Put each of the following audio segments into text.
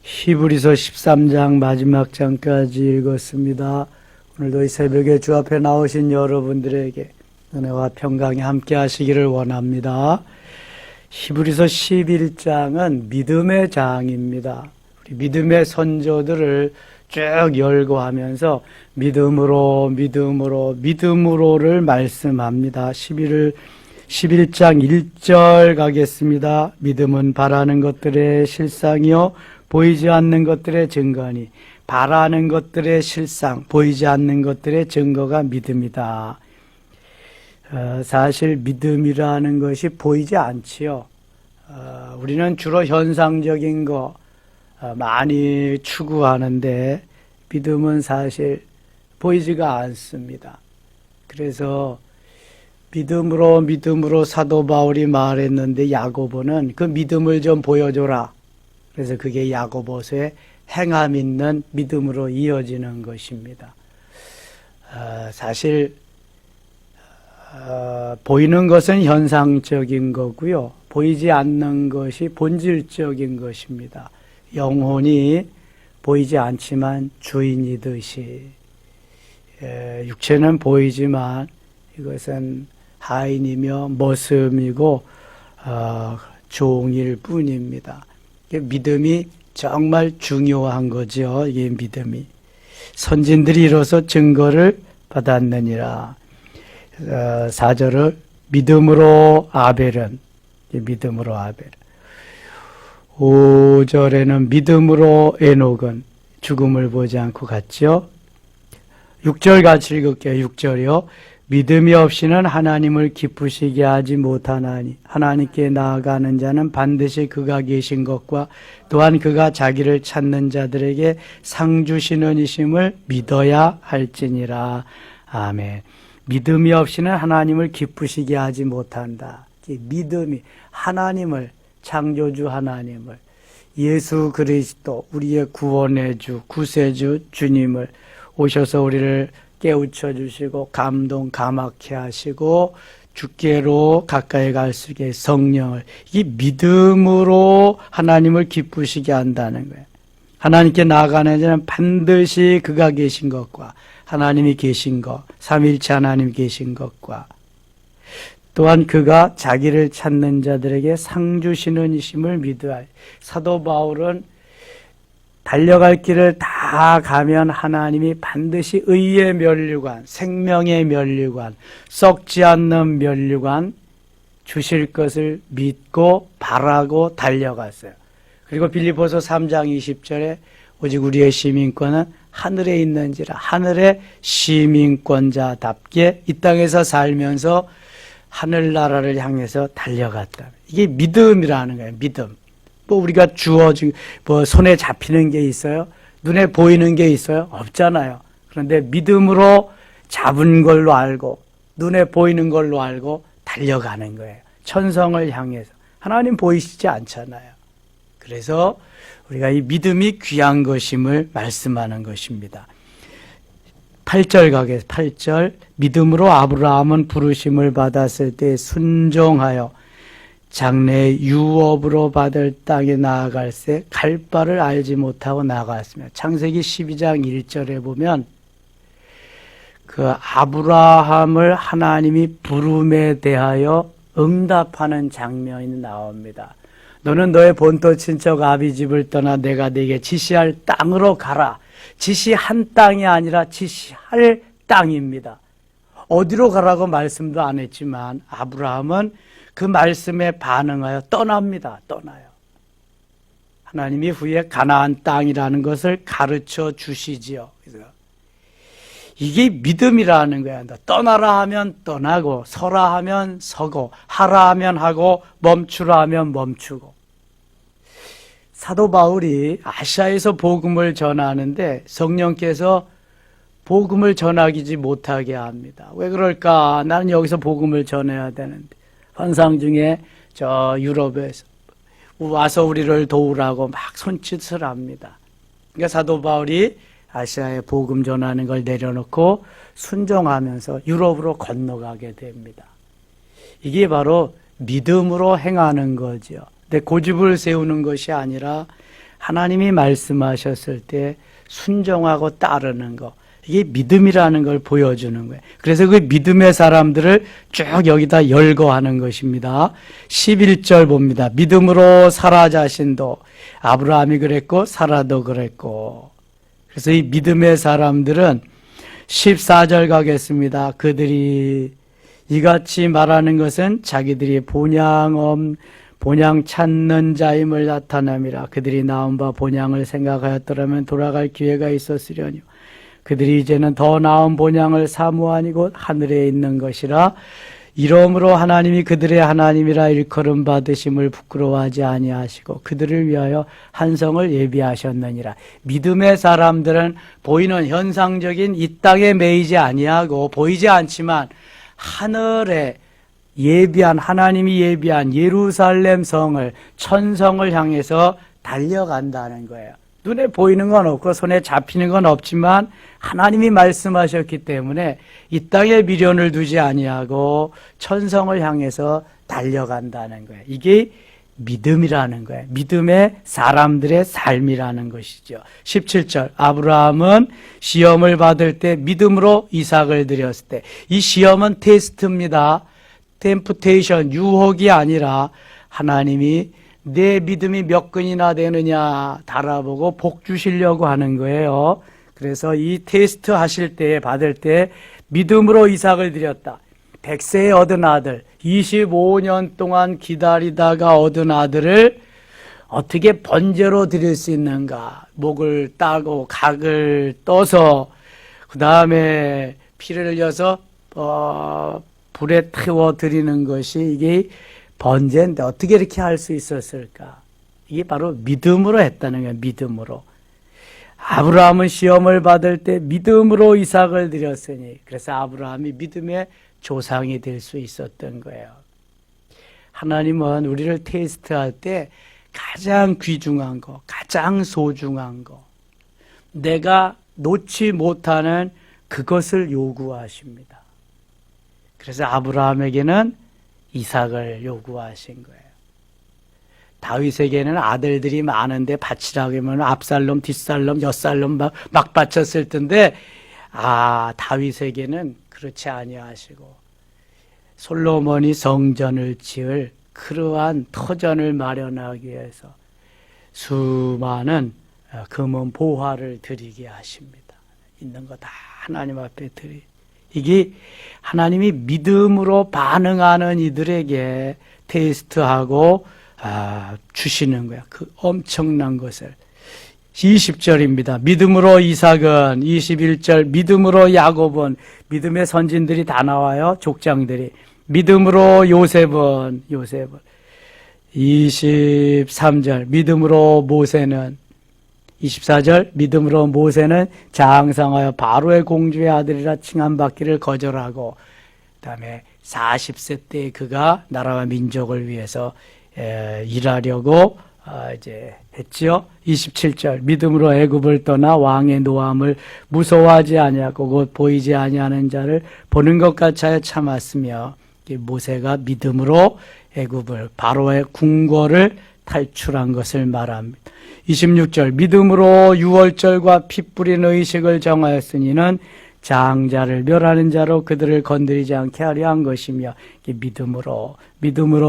히브리서 13장 마지막 장까지 읽었습니다. 오늘도 이 새벽에 주 앞에 나오신 여러분들에게 은혜와 평강이 함께 하시기를 원합니다. 히브리서 11장은 믿음의 장입니다. 우리 믿음의 선조들을 쭉 열거하면서 믿음으로를 말씀합니다. 11장 1절 가겠습니다. 믿음은 바라는 것들의 실상이요 보이지 않는 것들의 증거니 바라는 것들의 실상, 보이지 않는 것들의 증거가 믿음이다. 사실 믿음이라는 것이 보이지 않지요. 우리는 주로 현상적인 거 많이 추구하는데 믿음은 사실 보이지가 않습니다. 그래서 믿음으로 사도 바울이 말했는데 야고보는 그 믿음을 좀 보여줘라. 그래서 그게 야고보서의 행함 있는 믿음으로 이어지는 것입니다. 사실 보이는 것은 현상적인 거고요. 보이지 않는 것이 본질적인 것입니다. 영혼이 보이지 않지만 주인이듯이 육체는 보이지만 이것은 하인이며 머슴이고 종일 뿐입니다. 믿음이 정말 중요한 거죠. 이게 믿음이. 선진들이 이로써 증거를 받았느니라. 4절을 믿음으로 아벨은 5절에는 믿음으로 에녹은 죽음을 보지 않고 갔죠. 6절 같이 읽을게요. 6절이요. 믿음이 없이는 하나님을 기쁘시게 하지 못하나니 하나님께 나아가는 자는 반드시 그가 계신 것과 또한 그가 자기를 찾는 자들에게 상 주시는 이심을 믿어야 할지니라. 아멘. 믿음이 없이는 하나님을 기쁘시게 하지 못한다. 믿음이 하나님을, 창조주 하나님을, 예수 그리스도 우리의 구원의 주, 구세주 주님을 오셔서 우리를 깨우쳐 주시고 감동케 하시고 주께로 가까이 갈 수 있게 성령을, 이 믿음으로 하나님을 기쁘시게 한다는 거예요. 하나님께 나아가는 자는 반드시 그가 계신 것과 하나님이 계신 것, 삼위일체 하나님 계신 것과 또한 그가 자기를 찾는 자들에게 상 주시는 이심을 믿어야 할. 사도 바울은 달려갈 길을 다 가면 하나님이 반드시 의의 면류관, 생명의 면류관, 썩지 않는 면류관 주실 것을 믿고 바라고 달려갔어요. 그리고 빌립보서 3장 20절에 오직 우리의 시민권은 하늘에 있는지라, 하늘의 시민권자답게 이 땅에서 살면서 하늘나라를 향해서 달려갔다. 이게 믿음이라는 거예요. 믿음. 우리가 주어진, 손에 잡히는 게 있어요? 눈에 보이는 게 있어요? 없잖아요. 그런데 믿음으로 잡은 걸로 알고, 눈에 보이는 걸로 알고 달려가는 거예요. 천성을 향해서. 하나님 보이시지 않잖아요. 그래서 우리가 이 믿음이 귀한 것임을 말씀하는 것입니다. 8절 가겠습니다. 8절. 믿음으로 아브라함은 부르심을 받았을 때 순종하여 장래 유업으로 받을 땅에 나아갈새 갈 바를 알지 못하고 나아갔으며, 창세기 12장 1절에 보면 그 아브라함을 하나님이 부름에 대하여 응답하는 장면이 나옵니다. 너는 너의 본토 친척 아비집을 떠나 내가 네게 지시할 땅으로 가라. 지시한 땅이 아니라 지시할 땅입니다. 어디로 가라고 말씀도 안 했지만 아브라함은 그 말씀에 반응하여 떠납니다. 떠나요. 하나님이 후에 가나안 땅이라는 것을 가르쳐 주시지요. 그래서 이게 믿음이라는 거야. 떠나라 하면 떠나고, 서라 하면 서고, 하라 하면 하고, 멈추라 하면 멈추고. 사도 바울이 아시아에서 복음을 전하는데 성령께서 복음을 전하지 못하게 합니다. 왜 그럴까? 나는 여기서 복음을 전해야 되는데. 환상 중에 저 유럽에서 와서 우리를 도우라고 막 손짓을 합니다. 그러니까 사도 바울이 아시아에 복음 전하는 걸 내려놓고 순종하면서 유럽으로 건너가게 됩니다. 이게 바로 믿음으로 행하는 거죠. 근데 고집을 세우는 것이 아니라 하나님이 말씀하셨을 때 순종하고 따르는 거, 이게 믿음이라는 걸 보여주는 거예요. 그래서 그 믿음의 사람들을 쭉 여기다 열거하는 것입니다. 11절 봅니다. 믿음으로 사라 자신도, 아브라함이 그랬고 사라도 그랬고. 그래서 이 믿음의 사람들은 14절 가겠습니다. 그들이 이같이 말하는 것은 자기들이 본향 찾는 자임을 나타남이라. 그들이 나온 바 본향을 생각하였더라면 돌아갈 기회가 있었으려니와. 그들이 이제는 더 나은 본향을 사모하니 곧 하늘에 있는 것이라. 이러므로 하나님이 그들의 하나님이라 일컬음 받으심을 부끄러워하지 아니하시고 그들을 위하여 한 성을 예비하셨느니라. 믿음의 사람들은 보이는 현상적인 이 땅에 매이지 아니하고 보이지 않지만 하늘에 예비한, 하나님이 예비한 예루살렘 성을, 천성을 향해서 달려간다는 거예요. 눈에 보이는 건 없고 손에 잡히는 건 없지만 하나님이 말씀하셨기 때문에 이 땅에 미련을 두지 아니하고 천성을 향해서 달려간다는 거예요. 이게 믿음이라는 거예요. 믿음의 사람들의 삶이라는 것이죠. 17절, 아브라함은 시험을 받을 때 믿음으로 이삭을 드렸을 때, 이 시험은 테스트입니다. 템프테이션, 유혹이 아니라 하나님이 내 믿음이 몇 근이나 되느냐 달아보고 복 주시려고 하는 거예요. 그래서 이 테스트 하실 때, 받을 때 믿음으로 이삭을 드렸다. 100세에 얻은 아들, 25년 동안 기다리다가 얻은 아들을 어떻게 번제로 드릴 수 있는가. 목을 따고 각을 떠서 그 다음에 피를 흘려서 불에 태워 드리는 것이 이게 번제인데 어떻게 이렇게 할 수 있었을까? 이게 바로 믿음으로 했다는 거예요. 믿음으로. 아브라함은 시험을 받을 때 믿음으로 이삭을 드렸으니, 그래서 아브라함이 믿음의 조상이 될 수 있었던 거예요. 하나님은 우리를 테스트할 때 가장 귀중한 거, 가장 소중한 거, 내가 놓지 못하는 그것을 요구하십니다. 그래서 아브라함에게는 이삭을 요구하신 거예요. 다윗에게는 아들들이 많은데 바치라고 하면 앞살롬, 뒷살롬, 옆살롬 막 바쳤을 텐데, 다윗에게는 그렇지 아니하시고 솔로몬이 성전을 지을 그러한 터전을 마련하기 위해서 수많은 금은 보화를 드리게 하십니다. 있는 거 다 하나님 앞에 드리. 이게 하나님이 믿음으로 반응하는 이들에게 테스트하고 주시는 거야. 그 엄청난 것을. 20절입니다. 믿음으로 이삭은, 21절 믿음으로 야곱은, 믿음의 선진들이 다 나와요. 족장들이. 믿음으로 요셉은 23절 믿음으로 모세는, 24절 믿음으로 모세는 장성하여 바로의 공주의 아들이라 칭함받기를 거절하고, 그 다음에 40세 때 그가 나라와 민족을 위해서 일하려고 이제 했지요. 27절 믿음으로 애굽을 떠나 왕의 노함을 무서워하지 아니하고 곧 보이지 아니하는 자를 보는 것 같이 하여 참았으며, 모세가 믿음으로 애굽을, 바로의 궁궐을 탈출한 것을 말합니다. 26절 믿음으로 유월절과 피 뿌린 의식을 정하였으니는 장자를 멸하는 자로 그들을 건드리지 않게 하려 한 것이며, 믿음으로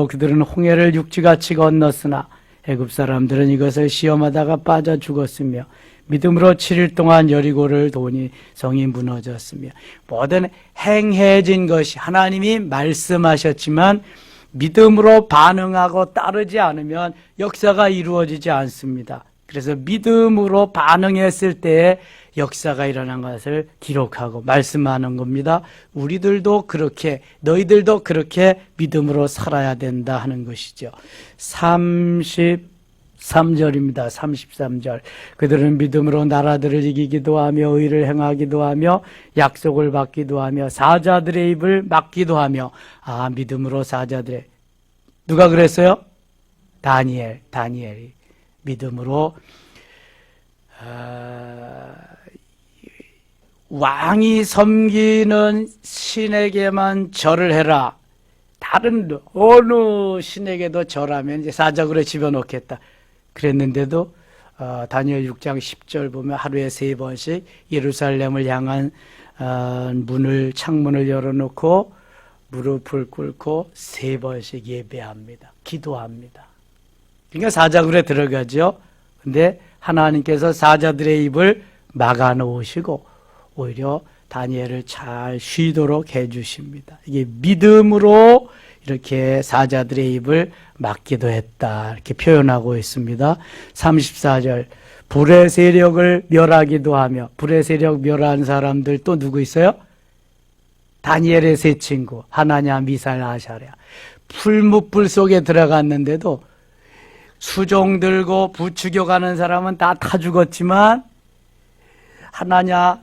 그들은 홍해를 육지같이 건넜으나 애굽 사람들은 이것을 시험하다가 빠져 죽었으며, 믿음으로 7일 동안 여리고를 도니 성이 무너졌으며. 모든 행해진 것이 하나님이 말씀하셨지만 믿음으로 반응하고 따르지 않으면 역사가 이루어지지 않습니다. 그래서 믿음으로 반응했을 때에 역사가 일어난 것을 기록하고 말씀하는 겁니다. 우리들도 그렇게, 너희들도 그렇게 믿음으로 살아야 된다 하는 것이죠. 33절입니다. 33절. 그들은 믿음으로 나라들을 이기기도 하며 의를 행하기도 하며 약속을 받기도 하며 사자들의 입을 막기도 하며. 믿음으로 사자들의, 누가 그랬어요? 다니엘이 믿음으로 왕이 섬기는 신에게만 절을 해라. 다른 어느 신에게도 절하면 이제 사적으로 집어넣겠다. 그랬는데도 다니엘 6장 10절 보면 하루에 3번씩 예루살렘을 향한 문을 창문을 열어놓고 무릎을 꿇고 3번씩 예배합니다. 기도합니다. 그러니까 사자굴에 들어가죠. 근데 하나님께서 사자들의 입을 막아 놓으시고 오히려 다니엘을 잘 쉬도록 해주십니다. 이게 믿음으로 이렇게 사자들의 입을 막기도 했다. 이렇게 표현하고 있습니다. 34절. 불의 세력을 멸하기도 하며, 불의 세력 멸한 사람들 또 누구 있어요? 다니엘의 세 친구, 하나냐, 미사엘, 아사랴. 풀무불 속에 들어갔는데도 수종 들고 부추겨가는 사람은 다 죽었지만 하나냐,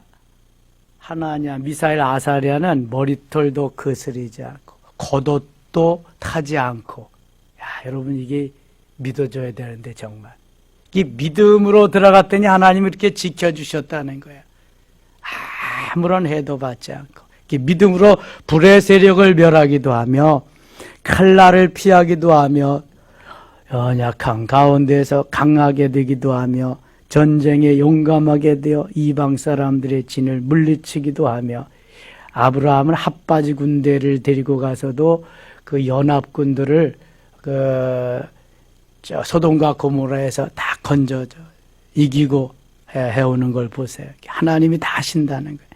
미사엘, 아사랴는 머리털도 거스리지 않고 겉옷도 타지 않고. 야, 여러분 이게 믿어줘야 되는데 정말. 이 믿음으로 들어갔더니 하나님이 이렇게 지켜주셨다는 거예요. 아무런 해도 받지 않고. 믿음으로 불의 세력을 멸하기도 하며 칼날을 피하기도 하며 연약한 가운데서 강하게 되기도 하며 전쟁에 용감하게 되어 이방 사람들의 진을 물리치기도 하며 아브라함은 핫바지 군대를 데리고 가서도 그 연합군들을 소돔과 고모라에서 다 건져져 이기고 해오는 걸 보세요. 하나님이 다 하신다는 거예요.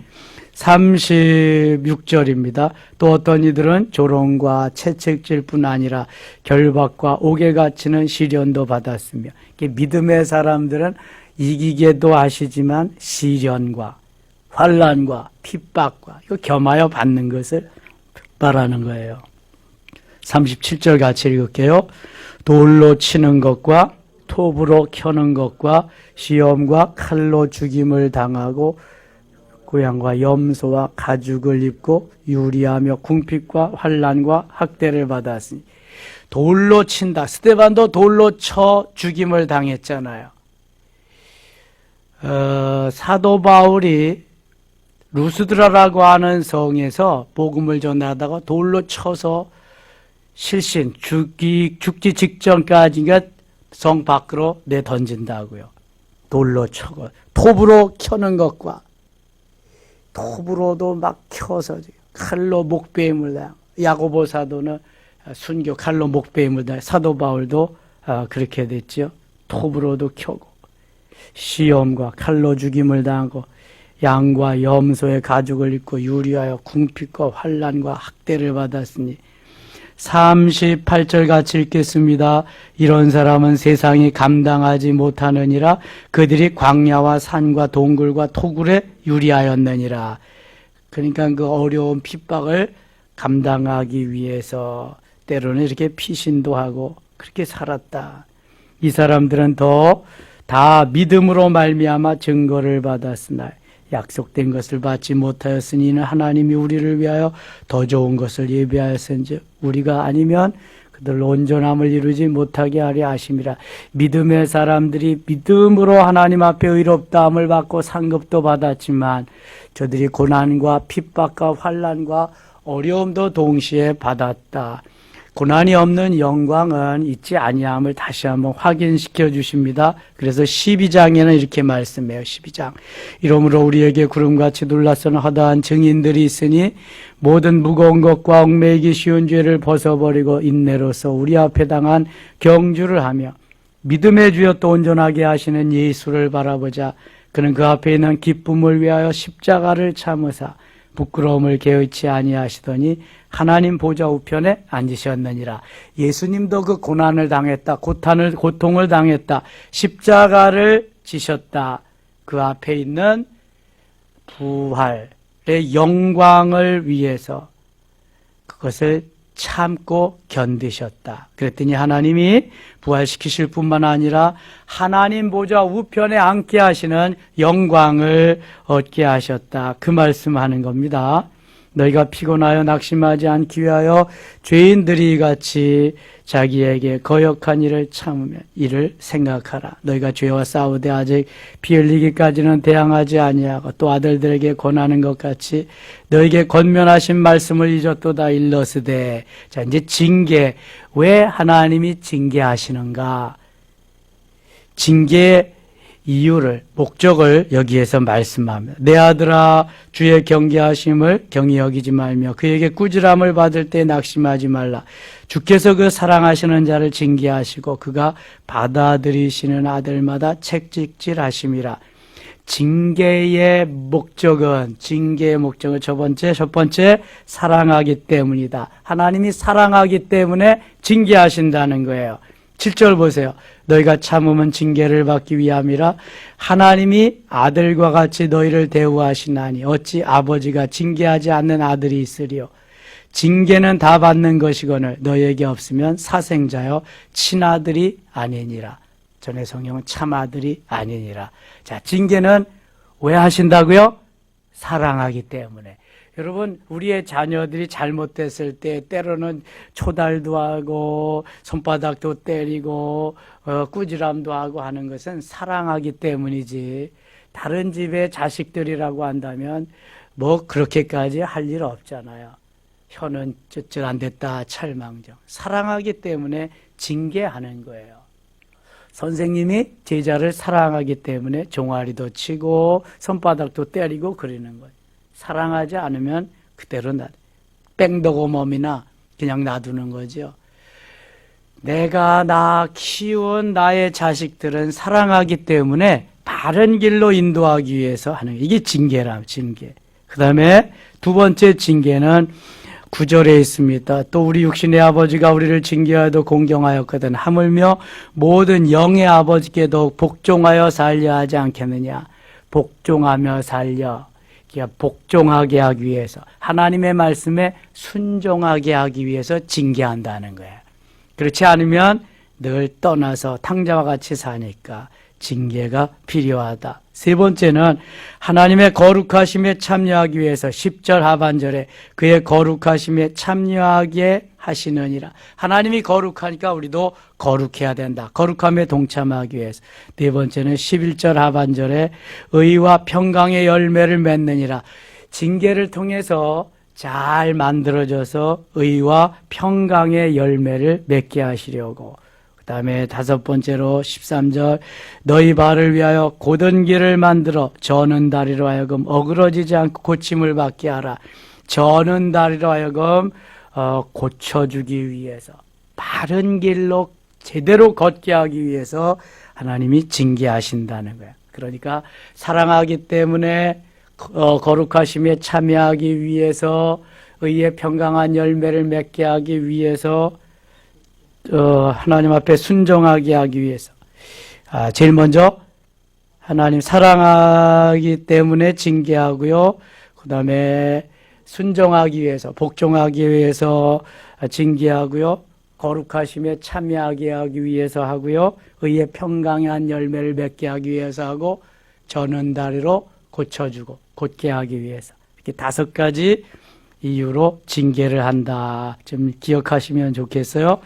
36절입니다. 또 어떤 이들은 조롱과 채찍질뿐 아니라 결박과 옥에 갇히는 시련도 받았으며, 믿음의 사람들은 이기게도 하시지만 시련과 환난과 핍박과 이거 겸하여 받는 것을 말하는 거예요. 37절 같이 읽을게요. 돌로 치는 것과 톱으로 켜는 것과 시험과 칼로 죽임을 당하고 고양과 염소와 가죽을 입고 유리하며 궁핍과 환난과 학대를 받았으니. 돌로 친다. 스데반도 돌로 쳐 죽임을 당했잖아요. 사도 바울이 루스드라라고 하는 성에서 복음을 전하다가 돌로 쳐서 실신 죽기 직전까지 성 밖으로 내던진다고요. 돌로 쳐고 톱으로 켜는 것과 톱으로도 막 켜서 칼로 목베임을 당. 야고보 사도는 순교 칼로 목베임을 당. 사도 바울도 그렇게 됐죠. 톱으로도 켜고 시험과 칼로 죽임을 당하고 양과 염소의 가죽을 입고 유리하여 궁핍과 환난과 학대를 받았으니. 38절 같이 읽겠습니다. 이런 사람은 세상이 감당하지 못하느니라. 그들이 광야와 산과 동굴과 토굴에 유리하였느니라. 그러니까 그 어려운 핍박을 감당하기 위해서 때로는 이렇게 피신도 하고 그렇게 살았다. 이 사람들은 다 믿음으로 말미암아 증거를 받았으나 약속된 것을 받지 못하였으니 이는 하나님이 우리를 위하여 더 좋은 것을 예비하였은즉 우리가 아니면 그들 온전함을 이루지 못하게 하려 하심이라. 믿음의 사람들이 믿음으로 하나님 앞에 의롭다함을 받고 상급도 받았지만 저들이 고난과 핍박과 환난과 어려움도 동시에 받았다. 고난이 없는 영광은 있지 아니함을 다시 한번 확인시켜 주십니다. 그래서 12장에는 이렇게 말씀해요. 12장. 이러므로 우리에게 구름같이 둘러서는 허다한 증인들이 있으니 모든 무거운 것과 얽매이기 쉬운 죄를 벗어버리고 인내로서 우리 앞에 당한 경주를 하며 믿음의 주여 또 온전하게 하시는 예수를 바라보자. 그는 그 앞에 있는 기쁨을 위하여 십자가를 참으사 부끄러움을 개의치 아니하시더니 하나님 보좌 우편에 앉으셨느니라. 예수님도 그 고난을 당했다. 고통을 당했다. 십자가를 지셨다. 그 앞에 있는 부활의 영광을 위해서 그것을 참고 견디셨다. 그랬더니 하나님이 부활시키실 뿐만 아니라 하나님 보좌 우편에 앉게 하시는 영광을 얻게 하셨다. 그 말씀하는 겁니다. 너희가 피곤하여 낙심하지 않기 위하여 죄인들이 같이 자기에게 거역한 일을 참으며 이를 생각하라. 너희가 죄와 싸우되 아직 피 흘리기까지는 대항하지 아니하고 또 아들들에게 권하는 것 같이 너희에게 권면하신 말씀을 잊었도다 일러스되. 자, 이제 징계. 왜 하나님이 징계하시는가? 징계 이유를, 목적을 여기에서 말씀합니다. 내 아들아, 주의 경계하심을 경히 여기지 말며 그에게 꾸지람을 받을 때 낙심하지 말라. 주께서 그 사랑하시는 자를 징계하시고 그가 받아들이시는 아들마다 책찍질하심이라. 징계의 목적은 첫 번째 사랑하기 때문이다. 하나님이 사랑하기 때문에 징계하신다는 거예요. 7절 보세요. 너희가 참으면 징계를 받기 위함이라. 하나님이 아들과 같이 너희를 대우하시나니 어찌 아버지가 징계하지 않는 아들이 있으리요. 징계는 다 받는 것이거늘 너희에게 없으면 사생자여 친아들이 아니니라. 전에 성경은 참아들이 아니니라. 자, 징계는 왜 하신다고요? 사랑하기 때문에. 여러분, 우리의 자녀들이 잘못됐을 때 때로는 초달도 하고 손바닥도 때리고 꾸지람도 하고 하는 것은 사랑하기 때문이지, 다른 집의 자식들이라고 한다면 뭐 그렇게까지 할 일 없잖아요. 혀는 쯧쯧 안 됐다 찰망정. 사랑하기 때문에 징계하는 거예요. 선생님이 제자를 사랑하기 때문에 종아리도 치고 손바닥도 때리고 그러는 거예요. 사랑하지 않으면 그대로 뺑덕어멈이나 그냥 놔두는 거죠. 내가 키운 나의 자식들은 사랑하기 때문에 바른 길로 인도하기 위해서 하는, 이게 징계라, 징계. 그 다음에 두 번째 징계는 9절에 있습니다. 또 우리 육신의 아버지가 우리를 징계하여도 공경하였거든 하물며 모든 영의 아버지께도 복종하여 살려 하지 않겠느냐. 복종하며 살려, 복종하게 하기 위해서, 하나님의 말씀에 순종하게 하기 위해서 징계한다는 거예요. 그렇지 않으면 늘 떠나서 탕자와 같이 사니까 징계가 필요하다. 세 번째는 하나님의 거룩하심에 참여하기 위해서 10절 하반절에 그의 거룩하심에 참여하게 하시느니라. 하나님이 거룩하니까 우리도 거룩해야 된다. 거룩함에 동참하기 위해서. 네 번째는 11절 하반절에 의와 평강의 열매를 맺느니라. 징계를 통해서 잘 만들어져서 의와 평강의 열매를 맺게 하시려고. 그 다음에 다섯 번째로 13절 너희 발을 위하여 곧은 길을 만들어 저는 다리로 하여금 어그러지지 않고 고침을 받게 하라. 저는 다리로 하여금 고쳐주기 위해서, 바른 길로 제대로 걷게 하기 위해서 하나님이 징계하신다는 거예요. 그러니까 사랑하기 때문에 거룩하심에 참여하기 위해서, 의의 평강한 열매를 맺게 하기 위해서, 하나님 앞에 순종하게 하기 위해서. 제일 먼저 하나님 사랑하기 때문에 징계하고요. 그 다음에 순종하기 위해서, 복종하기 위해서 징계하고요. 거룩하심에 참여하게 하기 위해서 하고요. 의의 평강한 열매를 맺게 하기 위해서 하고, 저는 다리로 고쳐주고 곧게 하기 위해서. 이렇게 5가지 이유로 징계를 한다. 좀 기억하시면 좋겠어요.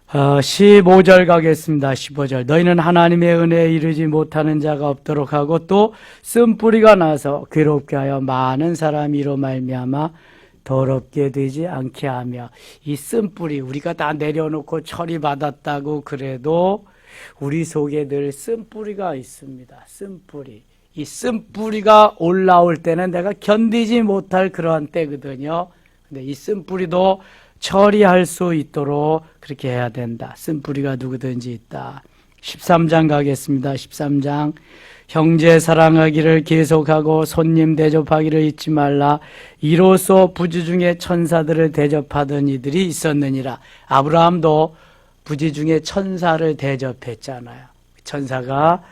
15절 가겠습니다. 15절 너희는 하나님의 은혜에 이르지 못하는 자가 없도록 하고 또 쓴뿌리가 나서 괴롭게 하여 많은 사람이 이로 말미암아 더럽게 되지 않게 하며. 이 쓴뿌리, 우리가 다 내려놓고 처리받았다고 그래도 우리 속에 늘 쓴뿌리가 있습니다. 쓴뿌리. 이 쓴뿌리가 올라올 때는 내가 견디지 못할 그러한 때거든요. 근데 이 쓴뿌리도 처리할 수 있도록 그렇게 해야 된다. 쓴뿌리가 누구든지 있다. 13장 가겠습니다. 13장 형제 사랑하기를 계속하고 손님 대접하기를 잊지 말라. 이로써 부지 중에 천사들을 대접하던 이들이 있었느니라. 아브라함도 부지 중에 천사를 대접했잖아요. 천사가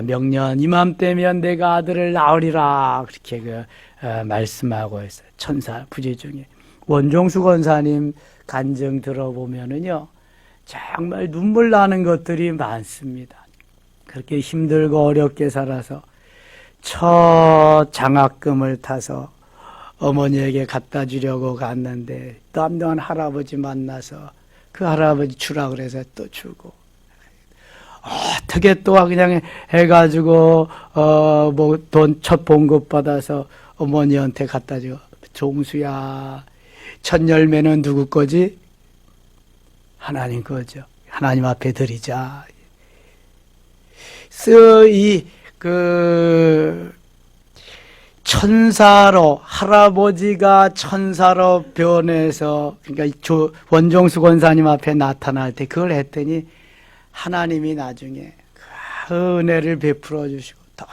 명년 이맘때면 내가 아들을 낳으리라 그렇게 말씀하고 있어요. 천사 부지 중에. 원종수 권사님 간증 들어보면은요, 정말 눈물 나는 것들이 많습니다. 그렇게 힘들고 어렵게 살아서 첫 장학금을 타서 어머니에게 갖다 주려고 갔는데 담대한 할아버지 만나서 그 할아버지 주라 그래서 또 주고, 어떻게 또 그냥 해가지고 뭐 돈 첫 봉급 받아서 어머니한테 갖다 줘. 종수야, 첫 열매는 누구 거지? 하나님 거죠. 하나님 앞에 드리자. 천사로, 할아버지가 천사로 변해서, 그러니까 원종수 권사님 앞에 나타날 때 그걸 했더니 하나님이 나중에 그 은혜를 베풀어 주시고 더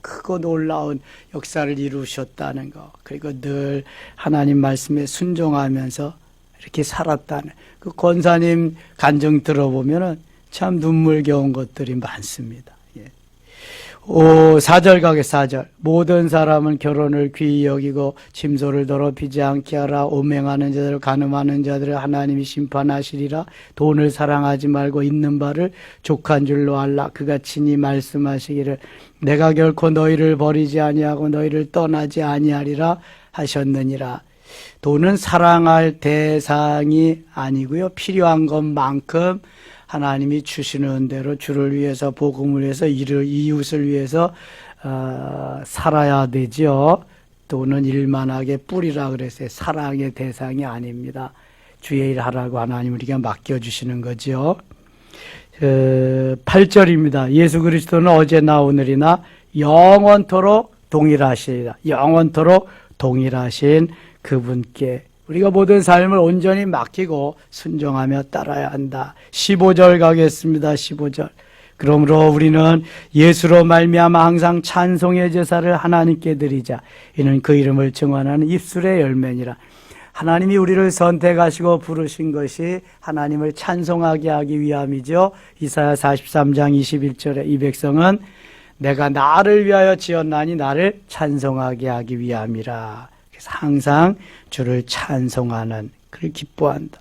크고 놀라운 역사를 이루셨다는 거. 그리고 늘 하나님 말씀에 순종하면서 이렇게 살았다는 그 권사님 간증 들어보면은 참 눈물겨운 것들이 많습니다. 4절 가게 4절. 모든 사람은 결혼을 귀히 여기고 침소를 더럽히지 않게 하라. 오맹하는 자들, 간음하는 자들을 하나님이 심판하시리라. 돈을 사랑하지 말고 있는 바를 족한 줄로 알라. 그가 친히 말씀하시기를 내가 결코 너희를 버리지 아니하고 너희를 떠나지 아니하리라 하셨느니라. 돈은 사랑할 대상이 아니고요. 필요한 것만큼 하나님이 주시는 대로 주를 위해서, 복음을 위해서, 이웃을 위해서 살아야 되죠. 돈은 일만하게 뿌리라 그랬어요. 사랑의 대상이 아닙니다. 주의 일 하라고 하나님 우리가 맡겨주시는 거죠. 8절입니다. 예수 그리스도는 어제나 오늘이나 영원토록 동일하시리라. 영원토록 동일하신 그분께 우리가 모든 삶을 온전히 맡기고 순종하며 따라야 한다. 15절 가겠습니다. 15절. 그러므로 우리는 예수로 말미암아 항상 찬송의 제사를 하나님께 드리자. 이는 그 이름을 증언하는 입술의 열매니라. 하나님이 우리를 선택하시고 부르신 것이 하나님을 찬송하게 하기 위함이죠. 이사야 43장 21절에 이 백성은 내가 나를 위하여 지었나니 나를 찬송하게 하기 위함이라. 그래서 항상 주를 찬송하는, 그를 기뻐한다.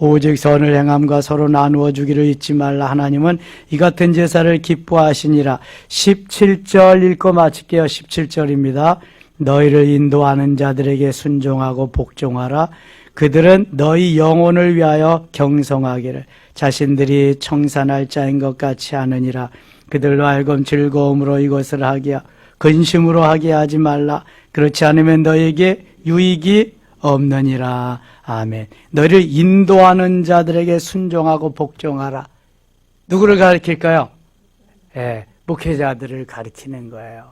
오직 선을 행함과 서로 나누어 주기를 잊지 말라. 하나님은 이 같은 제사를 기뻐하시니라. 17절 읽고 마칠게요. 17절입니다. 너희를 인도하는 자들에게 순종하고 복종하라. 그들은 너희 영혼을 위하여 경성하기를 자신들이 청산할 자인 것 같이 하느니라. 그들로 하여금 즐거움으로 이것을 하게 근심으로 하게 하지 말라. 그렇지 않으면 너에게 유익이 없느니라. 아멘. 너희를 인도하는 자들에게 순종하고 복종하라. 누구를 가리킬까요? 목회자들을 가리키는 거예요.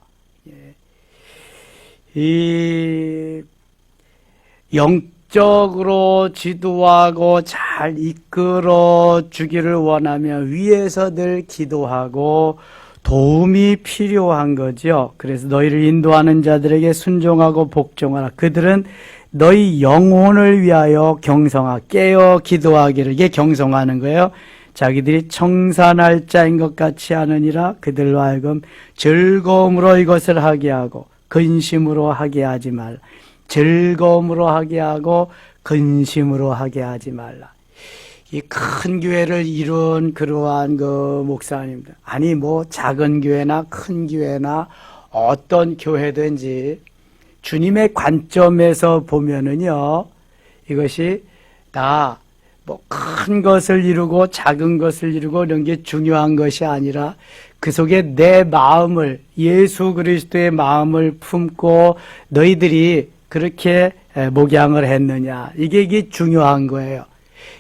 이 영적으로 지도하고 잘 이끌어 주기를 원하며 위에서 늘 기도하고 도움이 필요한 거죠. 그래서 너희를 인도하는 자들에게 순종하고 복종하라. 그들은 너희 영혼을 위하여 깨어 기도하기를. 이게 경성하는 거예요. 자기들이 청산할 자인 것 같이 하느니라. 그들로 하여금 즐거움으로 이것을 하게 하고 근심으로 하게 하지 말라. 즐거움으로 하게 하고 근심으로 하게 하지 말라. 이 큰 교회를 이룬 그러한 그 목사님들, 아니 작은 교회나 큰 교회나 어떤 교회든지 주님의 관점에서 보면은요, 이것이 다 큰 것을 이루고 작은 것을 이루고 이런 게 중요한 것이 아니라 그 속에 내 마음을, 예수 그리스도의 마음을 품고 너희들이 그렇게 목양을 했느냐, 이게 중요한 거예요.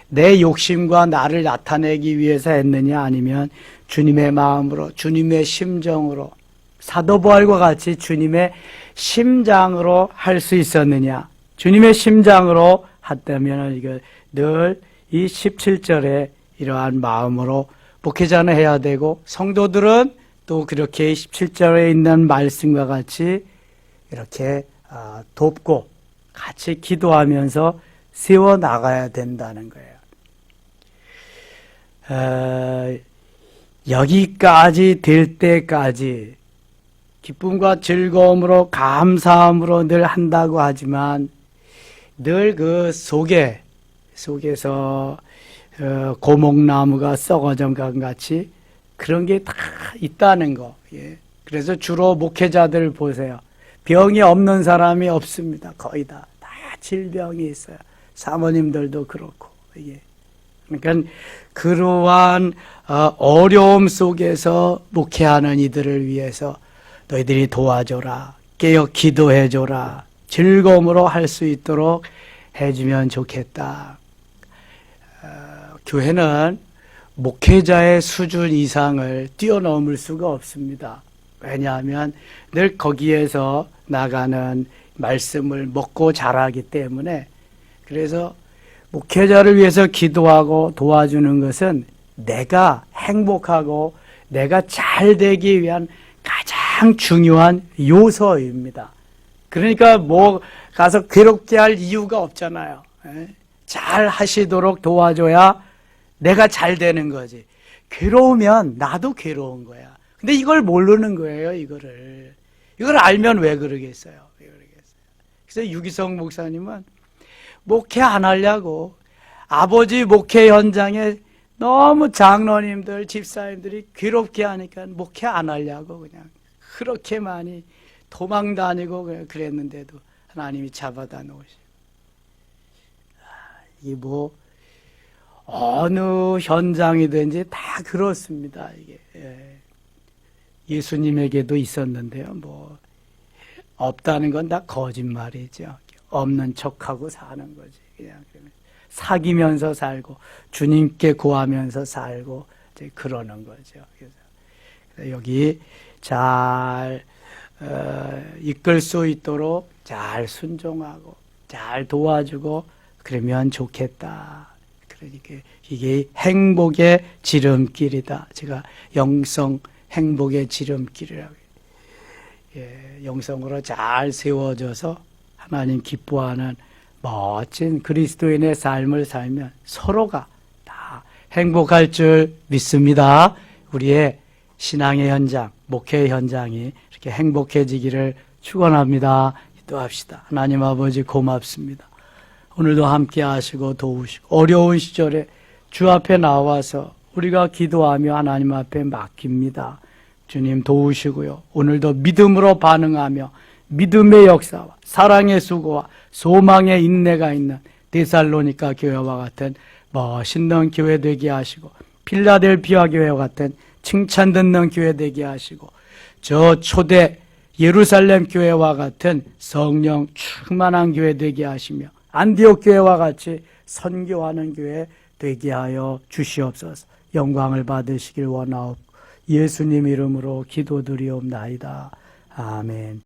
내 욕심과 나를 나타내기 위해서 했느냐, 아니면 주님의 마음으로, 주님의 심정으로, 사도 바울과 같이 주님의 심장으로 할 수 있었느냐. 주님의 심장으로 했다면 이거 늘 이 17절에 이러한 마음으로 목회자는 해야 되고, 성도들은 또 그렇게 17절에 있는 말씀과 같이 이렇게 돕고 같이 기도하면서 세워 나가야 된다는 거예요. 여기까지 될 때까지 기쁨과 즐거움으로 감사함으로 늘 한다고 하지만 늘 그 속에서 고목나무가 썩어져 간 같이 그런 게 다 있다는 거. 그래서 주로 목회자들 보세요. 병이 없는 사람이 없습니다. 거의 다 질병이 있어요. 사모님들도 그렇고. 그러니까 그러한 어려움 속에서 목회하는 이들을 위해서 너희들이 도와줘라, 깨어 기도해줘라, 즐거움으로 할 수 있도록 해주면 좋겠다. 교회는 목회자의 수준 이상을 뛰어넘을 수가 없습니다. 왜냐하면 늘 거기에서 나가는 말씀을 먹고 자라기 때문에. 그래서 목회자를 위해서 기도하고 도와주는 것은 내가 행복하고 내가 잘 되기 위한 가장 중요한 요소입니다. 그러니까 뭐 가서 괴롭게 할 이유가 없잖아요. 잘 하시도록 도와줘야 내가 잘 되는 거지. 괴로우면 나도 괴로운 거야. 근데 이걸 모르는 거예요, 이거를. 이걸 알면 왜 그러겠어요? 왜 그러겠어요? 그래서 유기성 목사님은 목회 안 하려고 아버지 목회 현장에 너무 장로님들, 집사님들이 괴롭게 하니까 목회 안 하려고 그냥 그렇게 많이 도망 다니고 그랬는데도 하나님이 잡아다 놓으시고. 이게 뭐 어느 현장이든지 다 그렇습니다. 이게 예수님에게도 있었는데요. 뭐 없다는 건 다 거짓말이죠. 없는 척하고 사는 거지. 그냥 사귀면서 살고 주님께 구하면서 살고 이제 그러는 거죠. 그래서 여기 잘 이끌 수 있도록 잘 순종하고 잘 도와주고 그러면 좋겠다. 그러니까 이게 행복의 지름길이다. 제가 영성 행복의 지름길이라고. 영성으로 잘 세워져서 하나님 기뻐하는 멋진 그리스도인의 삶을 살면 서로가 다 행복할 줄 믿습니다. 우리의 신앙의 현장, 목회의 현장이 이렇게 행복해지기를 축원합니다. 기도합시다. 하나님 아버지 고맙습니다. 오늘도 함께 하시고 도우시고 어려운 시절에 주 앞에 나와서 우리가 기도하며 하나님 앞에 맡깁니다. 주님 도우시고요. 오늘도 믿음으로 반응하며 믿음의 역사와 사랑의 수고와 소망의 인내가 있는 데살로니가 교회와 같은 멋있는 교회 되게 하시고 필라델피아 교회와 같은 칭찬 듣는 교회 되게 하시고 저 초대 예루살렘 교회와 같은 성령 충만한 교회 되게 하시며 안디옥 교회와 같이 선교하는 교회 되게 하여 주시옵소서. 영광을 받으시길 원하옵고 예수님 이름으로 기도드리옵나이다. 아멘.